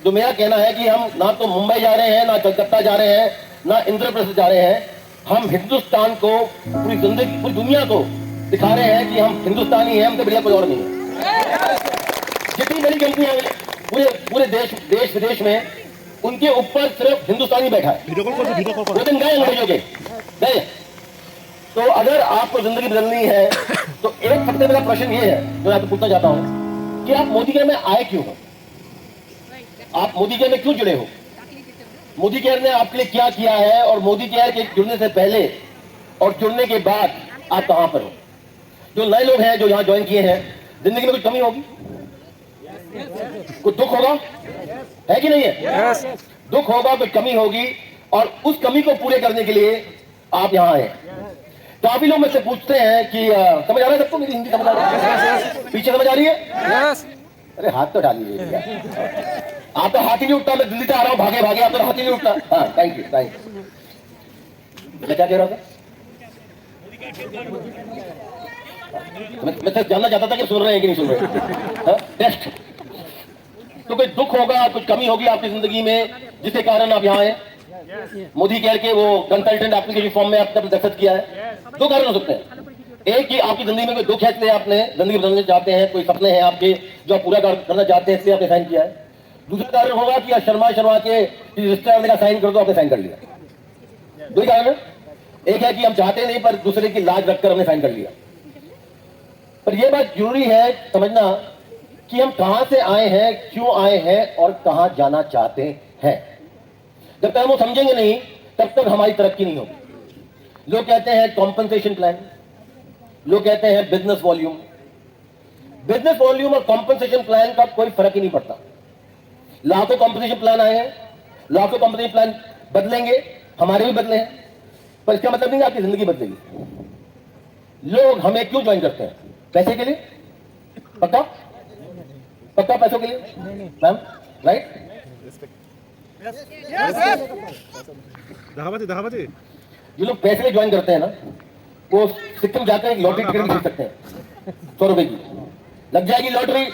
जो मेरा कहना है कि हम ना तो मुंबई जा रहे हैं, ना कलकत्ता जा रहे हैं, ना इंद्रप्रस्थ जा रहे हैं। हम हिंदुस्तान को, पूरी जिंदगी, पूरी दुनिया को दिखा रहे हैं कि हम हिंदुस्तानी हैं, हमसे बढ़िया कोई और नहीं है। जितनी बड़ी कंपनियां पूरे पूरे देश विदेश में, उनके ऊपर सिर्फ हिंदुस्तानी बैठा है। वो दिन गए अंग्रेजों के, गए। तो अगर आपको जिंदगी बदलनी है तो एक सबसे बड़ा प्रश्न ये है जो मैं आपको पूछना चाहता हूं कि आप मोदी केयर में आए क्यों हो? आप मोदी केयर में क्यों जुड़े हो? मोदी केयर ने आपके लिए क्या किया है? और मोदी केयर के जुड़ने से पहले और जुड़ने के बाद आप कहां पर हो? जो नए लोग हैं जो यहां ज्वाइन किए हैं, जिंदगी में कुछ कमी होगी, कुछ दुख होगा, है कि नहीं है? दुख होगा, कुछ कमी होगी, और उस कमी को पूरे करने के लिए आप यहां आए। काफी लोग मुझसे पूछते हैं कि समझ आ रहा है सबको? मेरी हिंदी समझ आ रही है? पीछे समझ आ रही है? अरे हाथ तो डाल लीजिए। आप तो हाथ ही नहीं उठता। मैं दिल्ली से आ रहा हूँ भागे भागे, आप तो हाथ ही नहीं उठता। हाँ, थैंक यू थैंक यू। मैं क्या कह रहा था? मैं जानना चाहता था कि सुन रहे हैं कि नहीं सुन रहे। टेस्ट। तो कोई दुख होगा, कुछ कमी होगी आपकी जिंदगी में जिसके कारण आप यहाँ आए। मोदी केयर के वो कंसल्टेंट एप्लीकेशन फॉर्म में आपने दस्तखत किया है। दो कारण हो सकते हैं। एक कि आपकी जिंदगी में कोई दुख है इसलिए आपने जिंदगी बदलना चाहते हैं, कोई सपने हैं आपके जो आप पूरा करना चाहते हैं इसलिए आपने साइन किया है। दूसरा कारण होगा कि शर्मा के रजिस्टर का साइन कर दो, आपने साइन कर लिया। दो ही कारण है। एक है कि हम चाहते नहीं पर दूसरे की लाज रखकर हमने साइन कर लिया। पर यह बात जरूरी है समझना कि हम कहां से आए हैं, क्यों आए हैं और कहां जाना चाहते हैं। जब तक हम वो समझेंगे नहीं तब तक हमारी तरक्की नहीं होगी। लोग कहते हैं कॉम्पनसेशन प्लान, लोग कहते हैं बिजनेस वॉल्यूम। बिजनेस वॉल्यूम और कॉम्पनसेशन प्लान का कोई फर्क ही नहीं पड़ता। लाखों कॉम्पनसेशन प्लान आए हैं, लाखों कॉम्पनसेशन प्लान बदलेंगे, हमारे भी बदले हैं, पर इसका मतलब नहीं आपकी जिंदगी बदलेगी। लोग हमें क्यों ज्वाइन करते हैं? पैसे के लिए? पक्का पक्का पैसों के लिए मैम, राइट? जो लोग पैसे ज्वाइन करते हैं ना, वो सिक्किम जाकर एक लॉटरी टिकट खरीद सकते हैं 100 रुपए की। लग जाएगी लॉटरी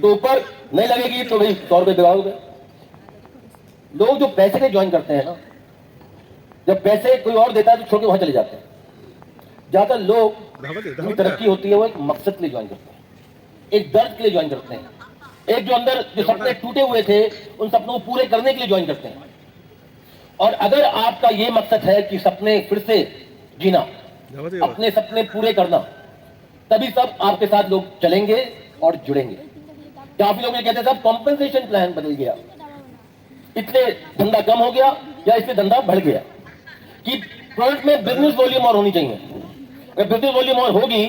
तो ऊपर, नहीं लगेगी तो भाई 100 रुपए दिवा दोगे। लोग जो पैसे के ज्वाइन करते हैं ना, जब पैसे कोई और देता है तो छोड़ के वहां चले जाते हैं। ज्यादातर लोग तरक्की होती है वो एक मकसद के लिए ज्वाइन करते हैं, एक दर्द के लिए ज्वाइन करते हैं, एक जो अंदर जो सपने टूटे हुए थे उन सपनों को पूरे करने के लिए ज्वाइन करते हैं। और अगर आपका ये मकसद है कि सपने फिर से जीना, अपने सपने पूरे करना, तभी सब आपके साथ लोग चलेंगे और जुड़ेंगे। काफी लोग ये कहते हैं साहब कॉम्पनसेशन प्लान बदल गया, इसलिए धंधा कम हो गया या इसलिए धंधा बढ़ गया। कि प्रोडक्ट में बिजनेस वॉल्यूम और होनी चाहिए। अगर बिजनेस वॉल्यूम और होगी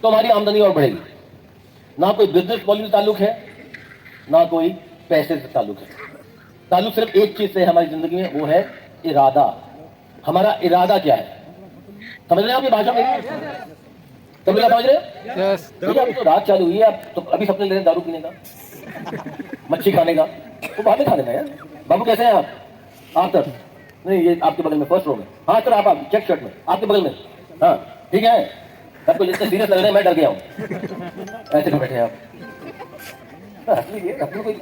तो हमारी आमदनी और बढ़ेगी। ना कोई बिजनेस वॉल्यूम से ताल्लुक है, ना कोई पैसे से ताल्लुक है। ताल्लुक सिर्फ एक चीज से हमारी जिंदगी में, वो है इरादा। हमारा इरादा क्या है? समझ रहे हैं आप ये भाषा में? समझ रहे हैं? अभी तो रात चालू हुई है, आप तो अभी सपने ले रहे हैं दारू पीने का, मच्छी खाने का, तो बाद में खा लेना यार। बाबू कैसे हैं आप सर? नहीं, ये आपके बगल में फर्स्ट रो में। हाँ सर, आप चेक शर्ट में आपके बगल में। हाँ ठीक है। सबको जितने सीरियस लग रहे हैं मैं डर गया हूँ। ऐसे क्यों बैठे आप?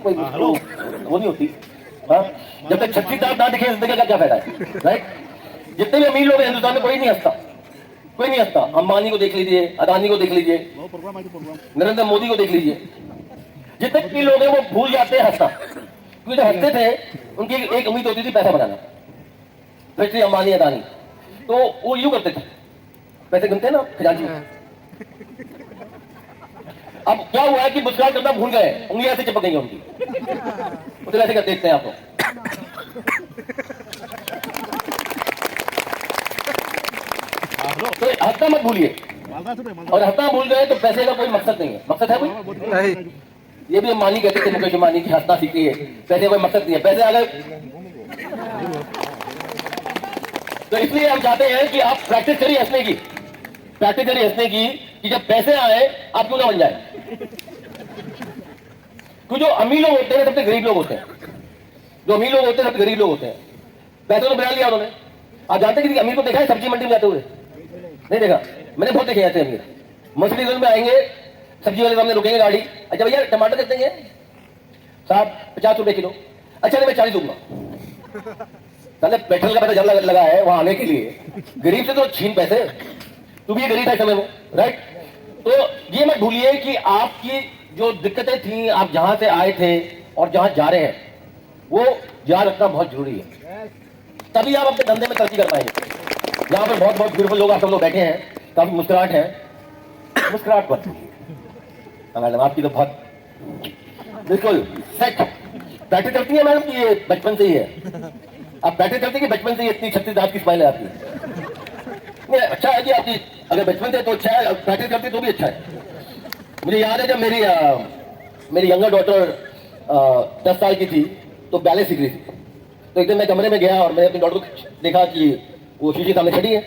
कोई वो नहीं होती। हाँ, जब तक 36 दांत ना दिखे जिंदगी का क्या फायदा है, राइट? जितने भी अमीर लोग हैं हिंदुस्तान में, कोई नहीं हंसता, कोई नहीं हंसता। अंबानी को देख लीजिए, अदानी को देख लीजिए, नरेंद्र मोदी को देख लीजिए। जितने भी लोग हैं वो भूल जाते हैं हंसना, क्योंकि जो हंसते थे उनकी एक उम्मीद होती थी पैसा बनाना। स्पेशली अंबानी अदानी, तो वो यूं करते थे, पैसे गिनते हैं ना खजांची। अब क्या हुआ है कि मुस्कुराहट करना भूल गए, उंगलियां ऐसे चिपक गई उनकी। तो ऐसे कर देखते हैं आपको। तो हंसना मत भूलिए, और हंसना भूल गए तो पैसे का कोई मकसद नहीं है। मकसद है कोई? ये भी अंबानी कहते थे, मुकेश अंबानी की हंसना सीखिए, पैसे कोई मकसद नहीं है। पैसे आ गए तो इसलिए हम चाहते हैं कि आप प्रैक्टिस करिए हंसने की, प्रैक्टिस करिए हंसने की, कि जब पैसे आए आप क्यों ना बन जाए। क्योंकि जो अमीर लोग होते हैं सबसे गरीब लोग होते हैं, जो अमीर लोग होते हैं सबसे गरीब लोग होते हैं। पैसे तो बना लिया उन्होंने। आप जानते हैं कि अमीर को देखा है सब्जी मंडी में जाते हुए? नहीं देखा? मैंने बहुत देखे ऐसे अमीर। मर्सिडीज में आएंगे, सब्जी वाले सामने रुकेंगे गाड़ी, अच्छा भैया टमाटर कितने हैं? साहब 50 रुपए किलो। अच्छा नहीं मैं 40 दूंगा। साले पेट्रोल का पैसा जल लगा है वहां आने के लिए, गरीब से तो छीन पैसे। तू भी गरीब है समय वो, राइट। तो ये मत भूलिए कि आपकी जो दिक्कतें थी, आप जहां से आए थे और जहां जा रहे हैं, वो याद रखना बहुत जरूरी है। तभी आप अपने धंधे में तरक्की कर पाएंगे। यहाँ पर बहुत बहुत ब्यूटीफुल लोग आप सब लोग बैठे हैं, काफी मुस्कुराहट है, मुस्कुराहट पर मैडम आपकी तो बहुत बिल्कुल सेट प्रैक्टिस करती है मैडम की, ये बचपन से ही है। आप प्रैक्टिस करती है कि बचपन से ही इतनी 36 दांत की स्माइल है आपकी? नहीं अच्छा है कि आपकी अगर बचपन से तो अच्छा है, प्रैक्टिस करती तो भी अच्छा है। मुझे याद है जब मेरी यंगर डॉटर 10 साल की थी तो बैले सीख रही थी। तो एक दिन मैं कमरे में गया और मैंने अपनी डॉटर को देखा कि वो शीशे सामने खड़ी है।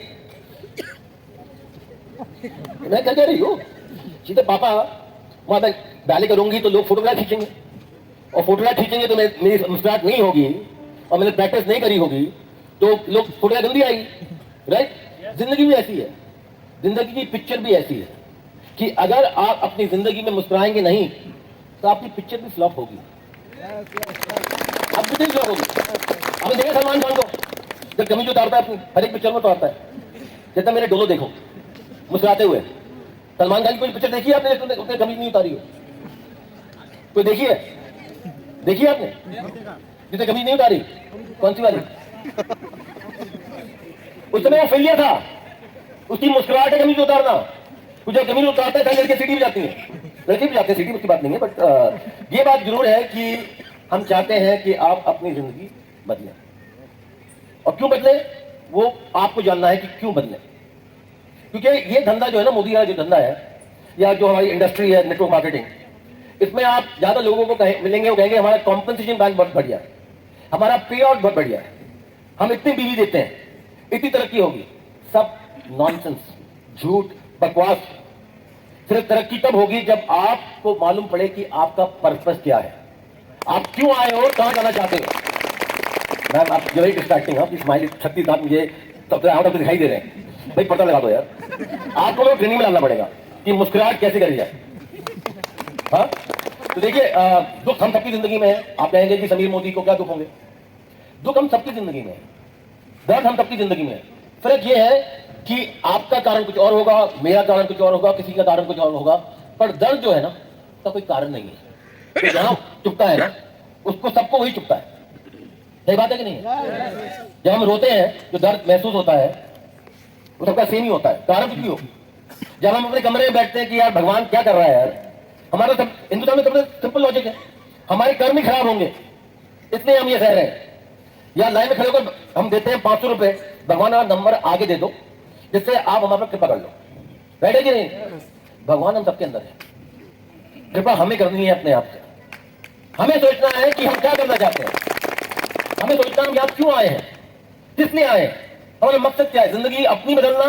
मैं क्या कह रही हूँ? सीधे पापा वहां तक बैले करूंगी तो लोग फोटोग्राफ खींचेंगे, और फोटोग्राफ खींचेंगे तो मेरी मुस्कुराहट नहीं होगी और मैंने प्रैक्टिस नहीं करी होगी तो लोग फोटोग्राफ जल्दी आएगी, राइट। जिंदगी भी ऐसी है, जिंदगी की पिक्चर भी ऐसी है कि अगर आप अपनी जिंदगी में मुस्कुराएंगे नहीं तो आपकी पिक्चर भी फ्लॉप होगी, आपकी पिक्चर फ्लॉप होगी। आपने देखा सलमान खान को जब कमीज उतारता है अपनी, हर एक पिक्चर में उतारता है। जैसा मेरे डोलो देखो मुस्कुराते हुए, सलमान खान की कोई पिक्चर देखी है आपने उसने कमीज नहीं उतारी हो? कोई देखी है? देखी है आपने जिसने कमीज नहीं उतारी? कौन सी वाली? उस समय वो फेलियर था, उसकी मुस्कुराहट है कमीज उतारना। कुछ जब कमीज उतारता है लड़के सीटी भी जाती है, लड़के भी जाते हैं सीटी, उसकी बात नहीं है। बट ये बात जरूर है कि हम चाहते हैं कि आप अपनी जिंदगी बदलें, और क्यों बदले वो आपको जानना है कि क्यों बदले। क्योंकि ये धंधा जो है ना, मोदी वाला जो धंधा है या जो हमारी इंडस्ट्री है नेटवर्क मार्केटिंग, इसमें आप ज्यादा लोगों को मिलेंगे, वो कहेंगे हमारा कॉम्पनसेशन बैंक बहुत बढ़िया है, हमारा पे आउट बहुत बढ़िया है, हम इतनी बिजली देते हैं, इतनी तरक्की होगी। सब नॉनसेंस, झूठ, बकवास। सिर्फ तरक्की तब होगी जब आपको मालूम पड़े कि आपका पर्पस क्या है, आप क्यों आए हो, कहां जाना चाहते हो। मैम आप वेरी डिस्ट्रैक्टिंग, आप स्माइल 36 दांत मुझे सबसे आउट ऑफ दिखाई दे रहे हैं। भाई पता लगा दो यार, आपको लोग ट्रेनिंग में डालना पड़ेगा कि मुस्कुराहट कैसे करी जाए। हाँ तो देखिए, दुख हम सबकी जिंदगी में है। आप कहेंगे कि समीर मोदी को क्या दुख होंगे? दुख हम सबकी जिंदगी में है, दर्द हम सबकी जिंदगी में है। फर्क यह है कि आपका कारण कुछ और होगा, मेरा कारण कुछ और होगा, किसी का कारण कुछ और होगा, पर दर्द जो है ना उसका कोई कारण नहीं है। तो जहां चुपता है ना उसको सबको वही चुपता है। सही बात है कि नहीं है? जब हम रोते हैं जो दर्द महसूस होता है वो सबका सेम ही होता है, कारण कुछ भी हो। जब हम अपने कमरे में बैठते हैं कि यार भगवान क्या कर रहा है यार, हमारा सब हिंदुस्तान में सबसे सिंपल लॉजिक है, हमारे कर्म ही खराब होंगे इसलिए हम ये सह रहे हैं। या लाइन में खड़े होकर हम देते हैं 500 रुपए, भगवान का नंबर आगे दे दो जिससे आप हमारे पर कृपा कर लो, राइट है कि नहीं? भगवान हम सबके अंदर है, कृपा हमें करनी है अपने आप से। हमें सोचना है कि हम क्या करना चाहते हैं, हमें सोचना है हम यहाँ क्यों आए हैं, किस लिए आए हैं, हमारा मकसद क्या है। जिंदगी अपनी बदलना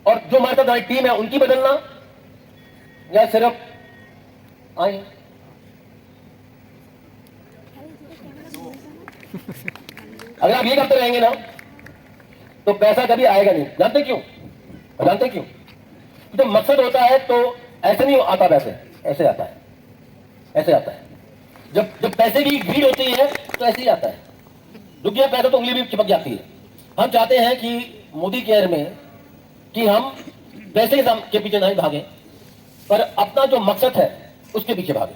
और जो हमारे साथ हमारी टीम है उनकी बदलना, या सिर्फ आए। अगर आप ये करते रहेंगे ना तो पैसा कभी आएगा नहीं। जानते क्यों? जानते क्यों? जब मकसद होता है तो ऐसे नहीं आता, पैसे ऐसे आता है, ऐसे आता है। जब पैसे की भीड़ होती है तो ऐसे ही आता है। रुकिए, पैसा तो उंगली भी चिपक जाती है। हम चाहते हैं कि मोदी केयर में कि हम पैसे के पीछे नहीं भागें, पर अपना जो मकसद है उसके पीछे भागें।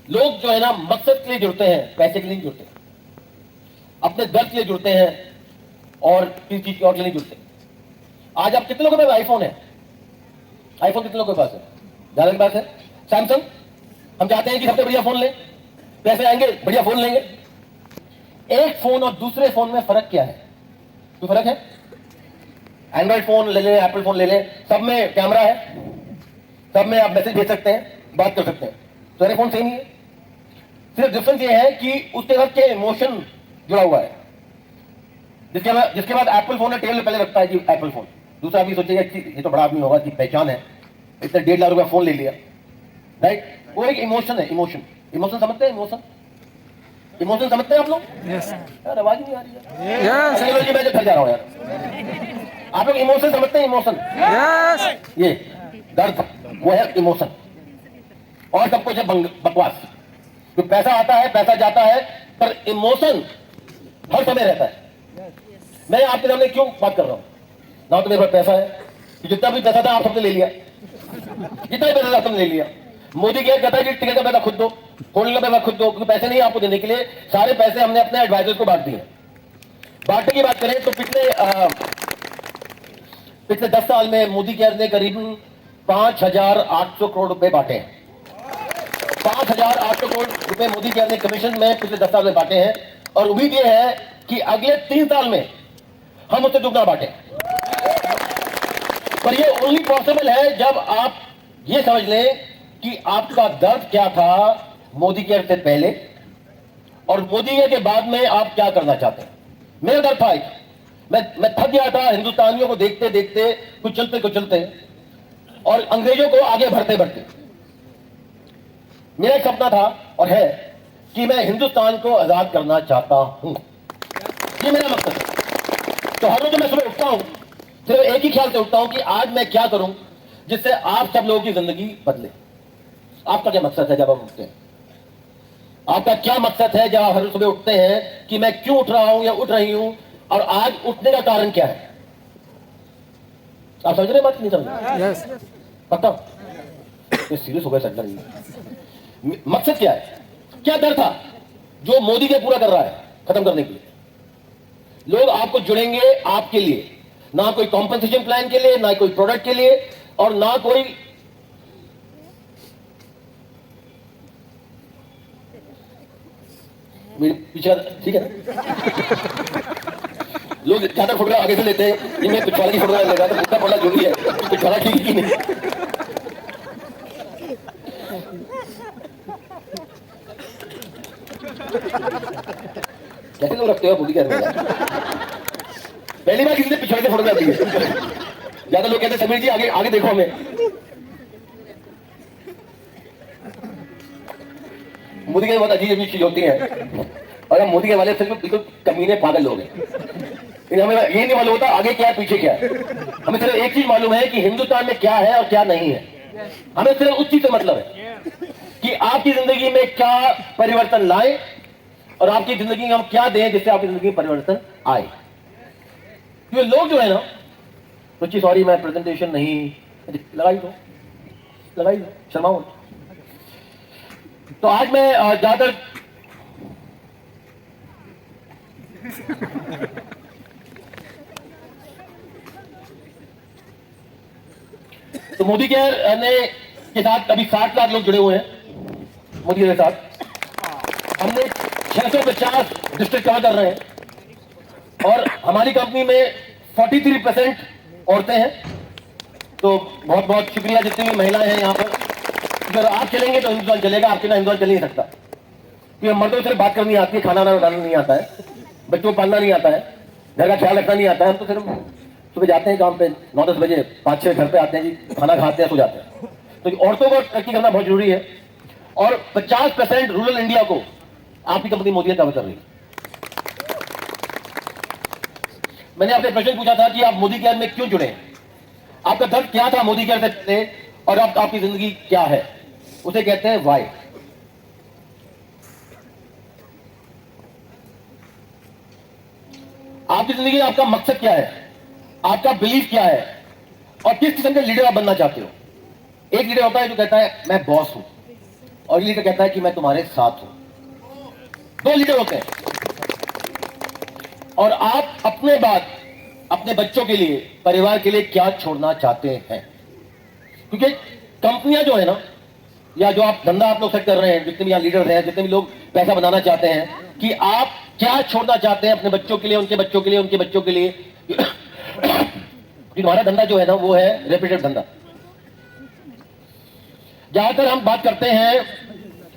लोग जो है ना मकसद के लिए जुड़ते हैं, पैसे के लिए नहीं जुड़ते, अपने दर्द के लिए जुड़ते हैं और किसी चीज और के लिए जुड़ते हैं। आज आप कितने लोगों के पास आईफोन है? आईफोन कितने लोगों के पास है? ज्यादा के पास है। सैमसंग, हम चाहते हैं कि सबसे बढ़िया फोन ले, पैसे आएंगे बढ़िया फोन लेंगे। एक फोन और दूसरे फोन में फर्क क्या है? कोई फर्क है? एंड्रॉइड फोन ले ले, एप्पल फोन ले ले, सब में कैमरा है, सब में आप मैसेज भेज सकते हैं, बात कर सकते हैं, सारे फोन सेम ही है। सिर्फ डिफरेंस ये है कि उसके बाद के इमोशन जुड़ा हुआ है। जिसके बाद एप्पल फोन है टेबल पहले रखता है कि एप्पल फोन, दूसरा भी सोचेगा कि ये तो बड़ा आदमी होगा कि पहचान है, इतने 1.5 लाख रुपया फोन ले लिया, राइट। वो एक इमोशन है। इमोशन, इमोशन समझते हैं? इमोशन, इमोशन समझते हैं आप लोग? यार आवाज नहीं आ रही है। yes. मैं थक जा रहा हूं यार। आप लोग इमोशन समझते हैं? Emotion, yes. ये दर्द वो है इमोशन। और सब कुछ है बकवास। तो पैसा आता है, पैसा जाता है, पर इमोशन हर समय रहता है। मैं आपके सामने क्यों बात कर रहा हूं? ना तो मेरे पास पैसा है, जितना भी पैसा था आप सबने ले लिया, जितना भी पैसा था सबने ले लिया। मोदी कहता है कि टिकट का पैसा खुद दो, होटल का पैसा खुद दो, क्योंकि पैसे नहीं आपको देने के लिए, सारे पैसे हमने अपने एडवाइजर्स को बांट दिए। बांटने की बात करें तो पिछले 10 साल में मोदी केयर ने करीबन 5,800 करोड़ रुपए बांटे हैं। 5,800 करोड़ रुपए मोदी केयर ने कमीशन में पिछले 10 साल में बांटे हैं, और उम्मीद यह है कि अगले 3 साल में हम उससे दुगना बांटे। पर यह ओनली पॉसिबल है जब आप यह समझ लें कि आपका दर्द क्या था मोदी केयर से पहले और मोदी केयर के बाद में आप क्या करना चाहते हैं। मेरा दर्द था, मैं थक गया था हिंदुस्तानियों को देखते देखते, कुछ चलते और अंग्रेजों को आगे बढ़ते बढ़ते। मेरा एक सपना था और है कि मैं हिंदुस्तान को आजाद करना चाहता हूं, ये मेरा मकसद है। तो हर रोज मैं सुबह उठता हूं, सिर्फ एक ही ख्याल से उठता हूं कि आज मैं क्या करूं जिससे आप सब लोगों की जिंदगी बदले। आपका क्या मकसद है जब आप उठते हैं? आपका क्या मकसद है जब आप हर सुबह उठते हैं कि मैं क्यों उठ रहा हूं या उठ रही हूं, और आज उठने का कारण क्या है? आप समझ रहे बात? नहीं समझ रहे? पक्का ये सीरियस हो गया सर नहीं। मकसद क्या है? क्या डर था जो मोदी के पूरा कर रहा है खत्म करने के लिए? लोग आपको जुड़ेंगे आपके लिए, ना कोई कॉम्पनसेशन प्लान के लिए, ना कोई प्रोडक्ट के लिए, और ना कोई मेरे पीछे। ठीक है ना? लोग ज्यादा फोटोग्राफ आगे से लेते हैं, इनमें पिछवाड़े की फोटोग्राफ लगा तो मुद्दा पड़ा जरूरी है, पिछवाड़ा ठीक ही नहीं। कैसे लोग रखते हो मोदी केयर में? पहली बार किसी ने पिछवाड़े से फोटोग्राफ दी है। ज्यादा लोग कहते हैं समीर जी आगे आगे देखो हमें। मोदी के बहुत अजीब अजीब चीज होती है, और हम मोदी के वाले सिर्फ बिल्कुल कमीने पागल लोग हैं। हमें ये नहीं मालूम होता आगे क्या है पीछे क्या है। हमें सिर्फ एक चीज मालूम है कि हिंदुस्तान में क्या है और क्या नहीं है। हमें सिर्फ उस चीज से मतलब है कि आपकी जिंदगी में क्या परिवर्तन लाए और आपकी जिंदगी में हम क्या दें जिससे आपकी जिंदगी में परिवर्तन आए। ये लोग जो है ना, रुचि सॉरी मैं प्रेजेंटेशन नहीं लगाई दो शर्माओ। तो आज मैं ज्यादातर तो मोदी केयर ने के साथ अभी 60 लाख लोग जुड़े हुए हैं मोदी के साथ। हमने 650 डिस्ट्रिक्ट कवर कर रहे हैं और हमारी कंपनी में 43% औरतें हैं। तो बहुत बहुत शुक्रिया जितनी भी महिलाएं हैं यहाँ पर। अगर आप चलेंगे तो हिंदुस्तान चलेगा, आपके ना हिंदुस्तान चल नहीं सकता, क्योंकि हमर्दों से बात करनी आती है, खाना बनाना नहीं आता है, बच्चों को पालना नहीं आता है, घर का ख्याल रखना नहीं आता है। हम तो सिर्फ सुबह जाते हैं काम पे 9-10 बजे, 5-6 घर पे आते हैं जी, खाना खाते हैं, सो जाते हैं। तो औरतों को तरक्की करना बहुत जरूरी है और 50% रूरल इंडिया को आपकी कंपनी मोदी कवर कर रही है। मैंने आपसे प्रश्न पूछा था कि आप मोदी केयर में क्यों जुड़े, आपका दर्द क्या था मोदी केयर से पहले और अब आपकी जिंदगी क्या है, उसे कहते हैं वाई। आपकी जिंदगी में आपका मकसद क्या है, आपका बिलीफ क्या है और किस किस्म के लीडर आप बनना चाहते हो। एक लीडर होता है जो कहता है मैं बॉस हूं, और लीडर कहता है कि मैं तुम्हारे साथ हूं। दो लीडर होते हैं और आप अपने बाद अपने बच्चों के लिए, परिवार के लिए क्या छोड़ना चाहते हैं। क्योंकि कंपनियां जो है ना, या जो आप धंधा आप लोग सेट कर रहे हैं, जितने भी यहाँ लीडर हैं, जितने भी लोग पैसा बनाना चाहते हैं, कि आप क्या छोड़ना चाहते हैं अपने बच्चों के लिए, उनके बच्चों के लिए, उनके बच्चों के लिए। हमारा धंधा जो है ना वो है रेपिटेड धंधा। ज्यादातर हम बात करते हैं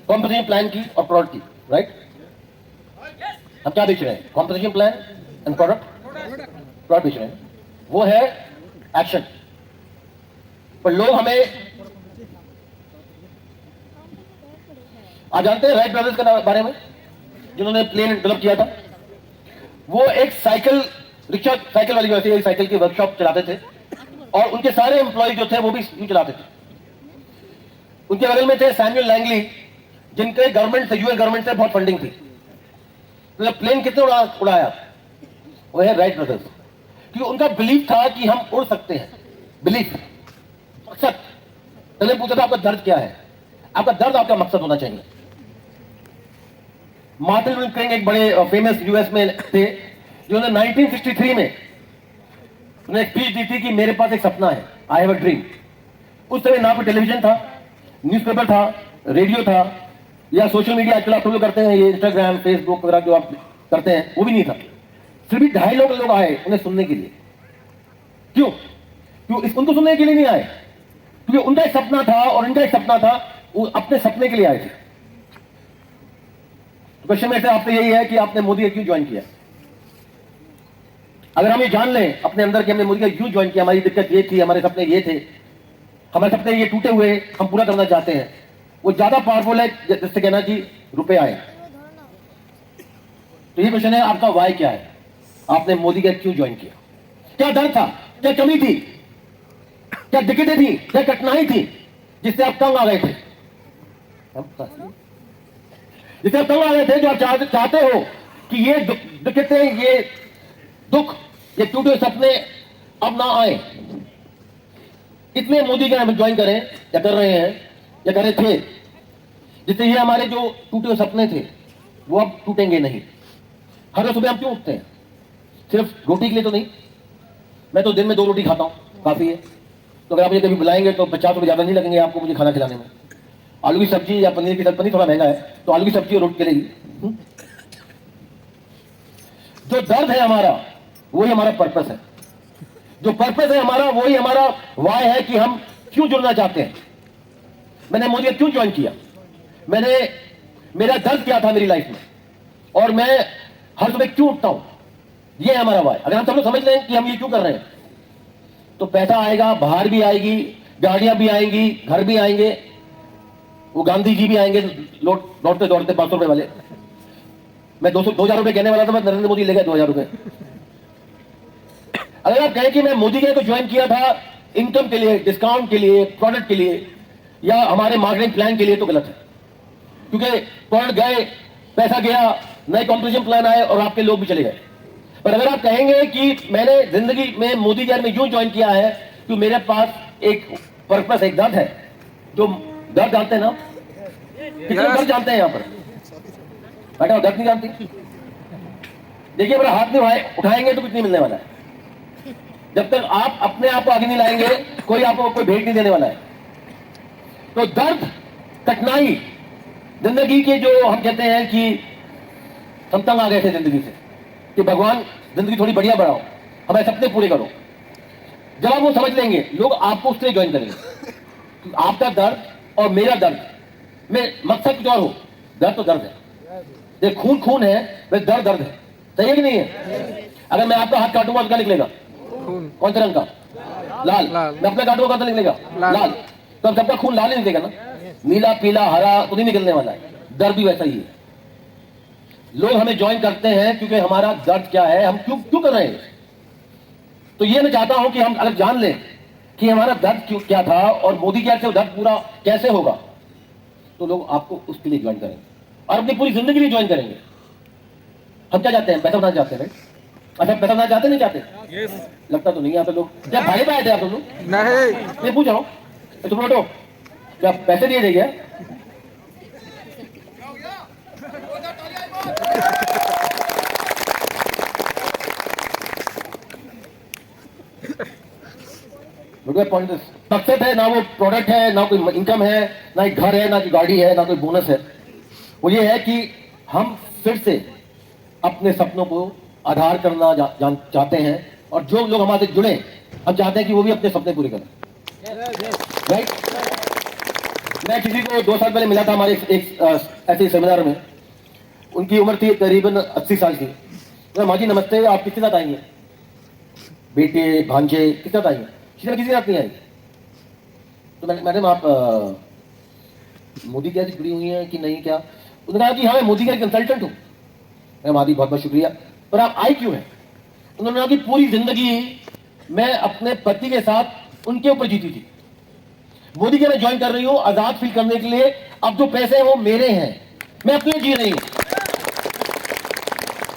कॉम्पोजिशन प्लान की और प्रोडक्ट की, राइट। हम क्या बेच रहे हैं, कॉम्पोजिशन प्लान एंड प्रोडक्ट बेच रहे हैं, वो है एक्शन। पर लोग हमें, आप जानते हैं राइट ब्रदर्स के बारे में, जिन्होंने प्लेन डेवलप किया था। वो एक साइकिल रिक्शा, साइकिल वाली वैसे एक साइकिल की वर्कशॉप चलाते थे और उनके सारे एम्प्लॉय जो थे वो भी चलाते थे। उनके बगल में थे सैमुअल लैंगली, जिनके गवर्नमेंट से, यूएस गवर्नमेंट से बहुत फंडिंग थी। तो प्लेन कितने उड़ाया? वो है राइट ब्रदर्स। क्योंकि उनका बिलीफ था कि हम उड़ सकते हैं। बिलीफ, मकसद। मैंने पूछा था आपका दर्द क्या है? आपका दर्द आपका मकसद होना चाहिए। मार्टिन लूथर किंग एक बड़े फेमस यूएस में थे, जिन्होंने 1963 में उन्हें एक स्पीच दी थी कि मेरे पास एक सपना है, आई हैव अ ड्रीम। उस समय ना कोई टेलीविजन था, न्यूज़पेपर था, रेडियो था, या सोशल मीडिया आजकल आप लोग करते हैं, ये इंस्टाग्राम, फेसबुक वगैरह जो आप करते हैं, वो भी नहीं था। फिर भी 250 लोग आए उन्हें सुनने के लिए। क्यों? उनको सुनने के लिए नहीं आए, क्योंकि उनका एक सपना था और इनका एक सपना था, वो अपने सपने के लिए आए थे। क्वेश्चन में से आपसे यही है कि आपने मोदी को क्यों ज्वाइन किया? अगर हम ये जान लें अपने अंदर कि हमने मोदी को क्यों ज्वाइन किया, हमारी दिक्कत ये थी, हमारे सपने ये थे, हमारे सपने ये टूटे हुए हम पूरा करना चाहते हैं, वो ज्यादा पावरफुल है जिससे कहना कि रुपए आए। तो ये क्वेश्चन है, आपका वाई क्या है? आपने मोदी को क्यों ज्वाइन किया? क्या डर था? क्या कमी थी? क्या दिक्कतें थी? क्या कठिनाई थी जिससे आप तंग आ गए थे? जिससे आप तंग आ गए थे, जो आप चाहते हो कि ये दिक्कतें, ये दुख, ये टूटे सपने अब ना आए, इसलिए मोदी का हम ज्वाइन करें या कर रहे हैं या कर रहे थे, जिससे ये हमारे जो टूटे हुए सपने थे वो अब टूटेंगे नहीं। हर रोज सुबह हम क्यों उठते हैं? सिर्फ रोटी के लिए तो नहीं। मैं तो दिन में 2 रोटी खाता हूं, काफी है। तो अगर आप मुझे कभी बुलाएंगे तो 50 रुपये ज्यादा नहीं लगेंगे आपको मुझे खाना खिलाने में। आलू की सब्जी या पनीर की सब्जी, पनीर थोड़ा महंगा है, तो आलू की सब्जी और रोटी चलेगी। जो दर्द है हमारा, वही हमारा पर्पस है। जो पर्पस है हमारा, वही हमारा वाय है कि हम क्यों जुड़ना चाहते हैं। मैंने मोदी को क्यों ज्वाइन किया? मेरा दर्द क्या था मेरी लाइफ में, और मैं हर सुबह क्यों उठता हूं, ये है हमारा वाय। अगर हम सब लोग समझ लें कि हम ये क्यों कर रहे हैं, तो पैसा आएगा, बाहर भी आएगी, गाड़ियां भी आएंगी, घर भी आएंगे, वो गांधी जी भी आएंगे दौड़ते दौड़ते 500 रुपए वाले। मैं 2,000 रुपए कहने वाला था, मैं नरेंद्र मोदी ले गया 2,000 रुपए। अगर आप कहें कि मैं मोदी को ज्वाइन किया था इनकम के लिए, डिस्काउंट के लिए, प्रोडक्ट के लिए, या हमारे मार्केटिंग प्लान के लिए, तो गलत है। क्योंकि प्रोडक्ट गए, पैसा गया, नए कॉम्पिटिशन प्लान आए और आपके लोग भी चले गए। पर अगर आप कहेंगे कि मैंने जिंदगी में मोदी जी में यूं ज्वाइन किया है कि मेरे पास एक पर्पस, एक दर्द है, जो दर्द जानते हैं ना, कितने दर्द जानते हैं यहां पर बैठा? दर्द नहीं जानती? देखिए मेरा हाथ नहीं उठाएंगे तो कुछ नहीं मिलने वाला है। जब तक आप अपने आप को आगे नहीं लाएंगे, कोई आपको कोई भेंट नहीं देने वाला है। तो दर्द, कठिनाई, जिंदगी के जो हम कहते हैं कि हम तंग आ गए थे जिंदगी से, कि भगवान जिंदगी थोड़ी बढ़िया बढ़ाओ, हमारे सपने पूरे करो। जब आप वो समझ लेंगे, लोग आपको उससे ज्वाइन करेंगे। आपका दर्द और मेरा दर्द में मकसद कुछ और हो, दर्द तो दर्द है। देख, खून खून है, वैसे दर्द दर्द है। सही है कि नहीं है? अगर मैं आपका हाथ काटूंगा तो क्या निकलेगा? कौन से रंग का? लाल। मैं अपना काटूंगा कौन सा निकलेगा? लाल। तो अब सबका खून लाल ही निकलेगा ना, नीला, पीला, हरा तो नहीं निकलने वाला है। दर्द भी वैसा ही है। लोग हमें ज्वाइन करते हैं क्योंकि हमारा दर्द क्या है, हम क्यों कर रहे हैं। तो ये मैं चाहता हूं कि हम अगर जान लें कि हमारा दर्द क्यों क्या था और मोदी जी से दर्द पूरा कैसे होगा, तो लोग आपको उसके लिए ज्वाइन करेंगे और अपनी पूरी जिंदगी लिए ज्वाइन करेंगे। हम क्या चाहते हैं? पैसा बनाना चाहते हैं। अच्छा, पैसा बनाना चाहते नहीं चाहते? yes. लगता तो नहीं यहाँ पे लोग। क्या भागे पे आए थे आप लोग? नहीं, पूछ रहा हूँ। तुम लोटो क्या पैसे दिए थे क्या? मकसद है ना, वो प्रोडक्ट है ना, कोई इनकम है ना, एक घर है ना, कोई गाड़ी है ना, कोई बोनस है। वो ये है कि हम फिर से अपने सपनों को आधार करना चाहते हैं, और जो लोग हमारे जुड़े हम चाहते हैं कि वो भी अपने सपने पूरे करें। राइट? मैं किसी को 2 साल पहले मिला था हमारे एक ऐसे सेमिनार में। उनकी उम्र थी करीबन 80 साल की। तो माँ जी नमस्ते, आप किसके साथ आएंगे? बेटे, भांजे किसके साथ आएंगे? किसी के साथ नहीं आएगी। तो मैडम आप मोदी क्या से जुड़ी हुई हैं कि नहीं क्या? उन्होंने कहा कि हाँ, मैं मोदी का कंसल्टेंट हूँ। मैं मादी बहुत बहुत शुक्रिया, पर आप आई क्यों हैं? उन्होंने कहा कि पूरी जिंदगी मैं अपने पति के साथ उनके ऊपर जीती थी। मोदी के मैं ज्वाइन कर रही हूं आजाद फील करने के लिए। अब जो पैसे हैं वो मेरे हैं, मैं अपने जी रही हूं,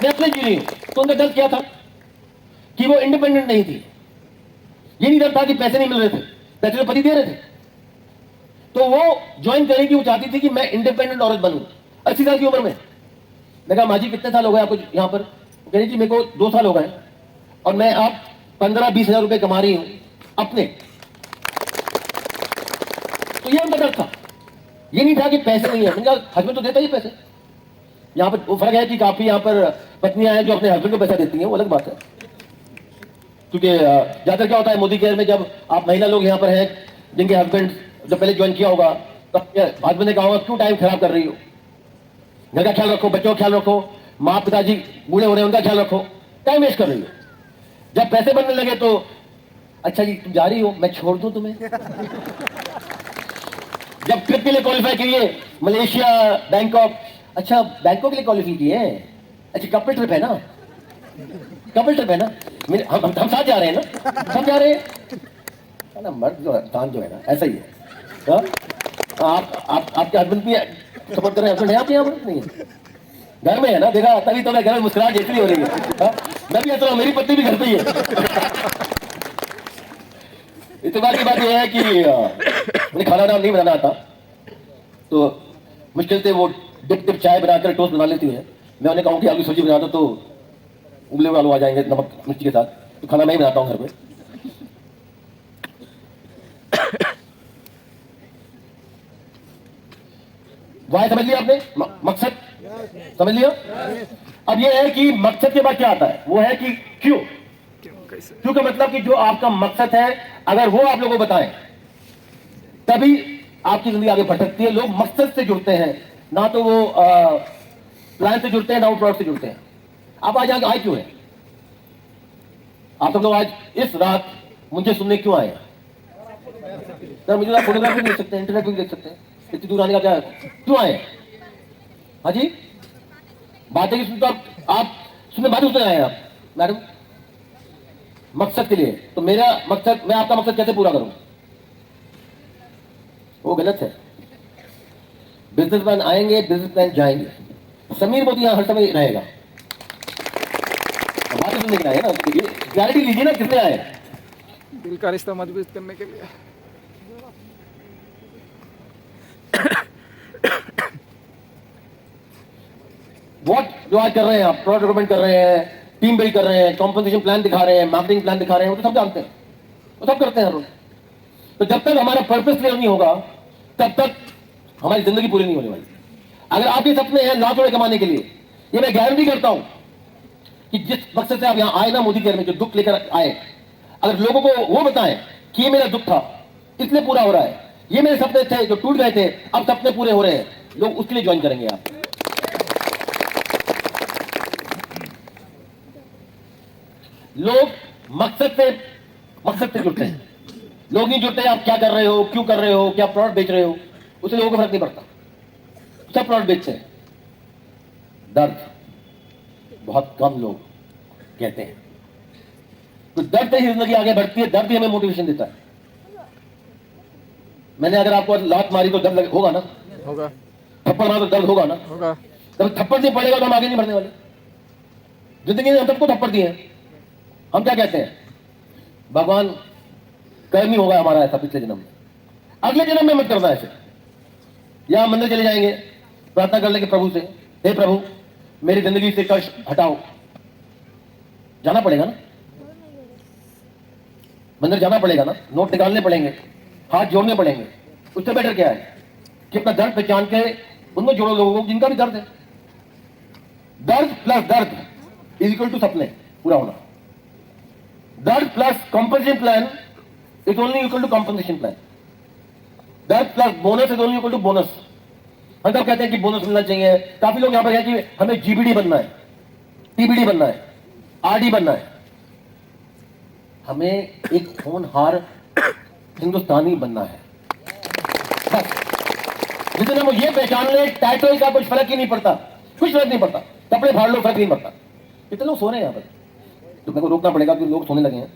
मैं अपने जी रही हूं। तो उनका डर क्या था कि वो इंडिपेंडेंट नहीं थी। ये नहीं डर था कि पैसे नहीं मिल रहे थे, पैसे तो पति दे रहे थे। तो वो ज्वाइन करेगी, वो चाहती थी कि मैं इंडिपेंडेंट औरत बनूं 80 साल की उम्र में। मैं कहा माँ जी कितने साल हो गए आपको यहाँ पर? कह रही जी मेरे को 2 साल हो गए और मैं आप 15-20 हजार रुपए कमा रही हूं अपने। तो ये उनका डर था, ये नहीं था कि पैसे नहीं है। मैंने कहा हस्बैंड तो देता ही पैसे। यहाँ पर वो फर्क है कि काफी यहाँ पर पत्नियां हैं जो अपने हस्बैंड को पैसा देती हैं, वो अलग बात है। क्योंकि ज्यादातर क्या होता है मोदी केयर में, जब आप महिला लोग यहाँ पर हैं जिनके हस्बैंड जब पहले ज्वाइन किया होगा तो हस्बैंड ने कहा होगा क्यों टाइम खराब कर रही हो, घर का ख्याल रखो, बच्चों का ख्याल रखो, माँ पिताजी बूढ़े हो रहे हैं उनका ख्याल रखो, टाइम वेस्ट कर रही हो। जब पैसे बनने लगे तो अच्छा जी तुम जा रही हो, मैं छोड़ दूं तुम्हें। जब ट्रिप के लिए क्वालिफाई करिए मलेशिया, बैंकॉक, अच्छा बैंकॉक के लिए क्वालिफाई किए, अच्छा कपल ट्रिप है ना, कपल ट्रिप है ना, हम साथ जा रहे हैं ना, हम जा रहे हैं ना। मर्द जो है ना ऐसा ही है। आपके हस्बैंड भी सपोर्ट कर रहे हैं? हस्बैंड है आपके यहाँ पर? नहीं है, घर में है ना। देखा तभी तो मैं घर में मुस्कुराहट इसलिए हो रही है। मैं भी ऐसा हूं, मेरी पत्नी भी घर पे ही है। इतबार की बात यह है कि मुझे खाना नहीं बनाना आता, तो मुश्किल से वो डिप चाय बनाकर टोस्ट बना लेती है। मैं उन्हें कहूँ कि आलू सब्जी बना दो तो उबले हुए आलू आ जाएंगे नमक मिर्ची के साथ। तो खाना मैं ही बनाता हूँ घर पे। वाह समझ लिया आपने, मकसद समझ लिया। अब ये है कि मकसद के बाद क्या आता है, वो है कि क्यों। क्यों का मतलब कि जो आपका मकसद है अगर वो आप लोगों को बताएं तभी आपकी जिंदगी आगे बढ़ सकती है। लोग मकसद से जुड़ते हैं, ना तो वो प्लान से जुड़ते हैं, ना वो प्लॉट से जुड़ते हैं। आप आज आए क्यों है? आप सब लोग आज इस रात मुझे सुनने क्यों आए? सर मुझे आप फोटोग्राफी देख सकते हैं, इंटरनेट भी देख सकते हैं, इतनी दूर आने का क्या क्यों आए? हाँ जी बातें की सुनते आप सुनने बातें सुनने आए आप मैडम मकसद के लिए। तो मेरा मकसद, मैं आपका मकसद कैसे पूरा करूं? वो गलत है। बिजनेसमैन आएंगे, बिजनेसमैन जाएंगे। समीर मोदी यहां हर समय रहेगा। बातें सुनने के लिए आए ना, क्लैरिटी लीजिए ना किसने आए? दिल का रिश्ता मजबूत करने के लिए। वॉट जो आज कर रहे हैं आप, प्रोडक्ट डेवलपमेंट कर रहे हैं, टीम बिल्ड कर रहे हैं, कॉम्पनसेशन प्लान दिखा रहे हैं, मार्केटिंग प्लान दिखा रहे हैं, वो तो सब जानते हैं, वो सब करते हैं हर रोज। तो जब तक हमारा पर्पस क्लियर नहीं होगा तब तक हमारी जिंदगी पूरी नहीं होने वाली। अगर आपके सपने हैं लाख रुपए कमाने के लिए, ये मैं गारंटी करता हूं कि जिस मकसद से आप यहां आए ना मोदी केयर में, जो दुख लेकर आए, अगर लोगों को वो बताएं कि ये मेरा दुख था इसलिए पूरा हो रहा है, ये मेरे सपने थे जो टूट गए थे अब सपने पूरे हो रहे हैं, लोग उसके लिए ज्वाइन करेंगे आप। लोग मकसद से जुड़ते हैं। लोग नहीं जुड़ते आप क्या कर रहे हो, क्यों कर रहे हो, क्या प्रोडक्ट बेच रहे हो, उससे लोगों को फर्क नहीं पड़ता। सब प्रोडक्ट बेचते हैं। दर्द बहुत कम लोग कहते हैं। तो दर्द से ही जिंदगी आगे बढ़ती है, दर्द ही हमें मोटिवेशन देता है। मैंने अगर आपको लात मारी तो दर्द होगा ना, होगा। थप्पड़ मारा तो दर्द होगा ना, होगा। जब थप्पड़ नहीं पड़ेगा तो हम आगे नहीं बढ़ने वाले। जिंदगी ने हम सबको थप्पड़ दिए हैं, हम क्या कहते हैं भगवान कर्म ही होगा हमारा ऐसा पिछले जन्म में, अगले जन्म में मत करना ऐसे। या मंदिर चले जाएंगे, प्रार्थना कर लेंगे प्रभु से, हे प्रभु मेरी जिंदगी से कष्ट हटाओ। जाना पड़ेगा ना, मंदिर जाना पड़ेगा ना, नोट निकालने पड़ेंगे, हाथ जोड़ने पड़ेंगे। उससे बेटर क्या है कि अपना दर्द पहचान के उनमें जोड़ो लोगों को जिनका भी दर्द है। दर्द प्लस दर्द इज इक्वल टू सपने पूरा होना। दर्द plus compensation plan is only equal to compensation plan. दर्द plus bonus is only equal to bonus. हम सब कहते हैं कि बोनस मिलना चाहिए। काफी लोग यहां पर है कि हमें जीबीडी बनना है, टीबीडी बनना है, आरडी बनना है। हमें एक होनहार हिंदुस्तानी बनना है बस। जितने हम ये पहचान ले, टाइटल का कुछ फर्क ही नहीं पड़ता, कुछ फर्क नहीं पड़ता, कपड़े फाड़ लो फर्क नहीं पड़ता। कितने लोग सो रहे हैं यहां पर, तो मेरे को रोकना पड़ेगा क्योंकि लोग सोने लगे हैं।